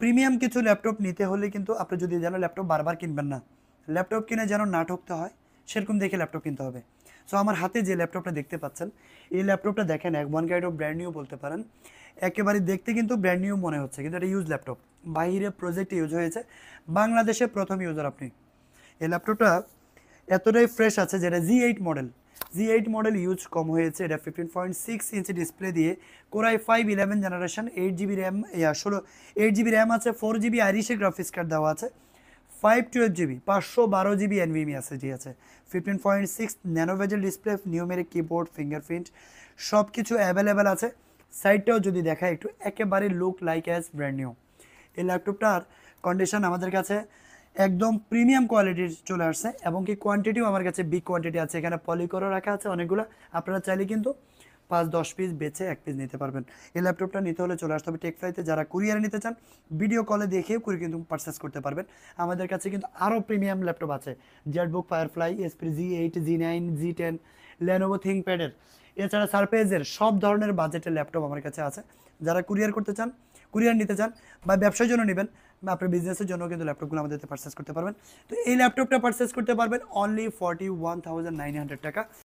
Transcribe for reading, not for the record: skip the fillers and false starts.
Premium কিছু laptop নিতে হলে কিন্তু আপনি যদি যেন ল্যাপটপ বারবার কিনবেন না, ল্যাপটপ কিনে যেন না ঠকতে হয় সেরকম দেখে ল্যাপটপ কিনতে হবে। সো আমার হাতে যে ল্যাপটপটা দেখতে পাচ্ছেন, এই ল্যাপটপটা দেখেন এক one guide of brand new বলতে পারেন। একেবারে দেখতে কিন্তু ব্র্যান্ড নিউ মনে হচ্ছে, কিন্তু এটা ইউজ ল্যাপটপ, বাইরে প্রজেক্টে ইউজ হয়েছে, বাংলাদেশে প্রথম ইউজার আপনি। এই ল্যাপটপটা এতটাই ফ্রেশ আছে, যেটা জি8 মডেল, জি8 মডেল ইউজ কম হয়েছে। এটা 15.6 ইঞ্চি ডিসপ্লে দিয়ে core i 5 11 generation, 8 GB RAM, 8 GB RAM আছে, 4 জিবি আইরিশে গ্রাফিক্স কার্ড দেওয়া আছে, 512 জিবি 512 জিবি এনভিএমই এসএসডি আছে, 15.6 nano bezel display, numeric keyboard, fingerprint, সব কিছু অ্যাভেলেবেল আছে। সাইডটাও যদি দেখায় একটু, একেবারে look like as brand new. এই ল্যাপটপটার কন্ডিশন আমাদের কাছে একদম প্রিমিয়াম কোয়ালিটির চলে আসছে, এবং কি কোয়ান্টিটিও আমার কাছে বিগ কোয়ান্টিটি আছে। এখানে পলিকরও রাখা আছে অনেকগুলো, আপনারা চাইলে কিন্তু 5-10 পিস বেছে 1 পিস নিতে পারবেন। এই ল্যাপটপটা নিতে হলে চলে আসতে হবে টেকফ্রাইতে। যারা কুরিয়ারে নিতে চান, ভিডিও কলে দেখেও কুরিয়ার কিন্তু পারচেস করতে পারবেন। আমাদের কাছে কিন্তু আরও প্রিমিয়াম ল্যাপটপ আছে, জেটবুক, ফায়ারফ্লাই, এসপি জি8, জি9, জি10, লেনোভো থিংকপ্যাডের, এছাড়া সারফেসের সব ধরনের বাজেটের ল্যাপটপ আমার কাছে আছে। যারা কুরিয়ার করতে চান, কুরিয়ার নিতে চান, বা ব্যবসার জন্য নেবেন, বা আপনার বিজনেসের জন্য কিন্তু ল্যাপটপগুলো আমাদের পারচেস করতে পারবেন। তো এই ল্যাপটপটা পারচেস করতে পারবেন অনলি 41,900 টাকা।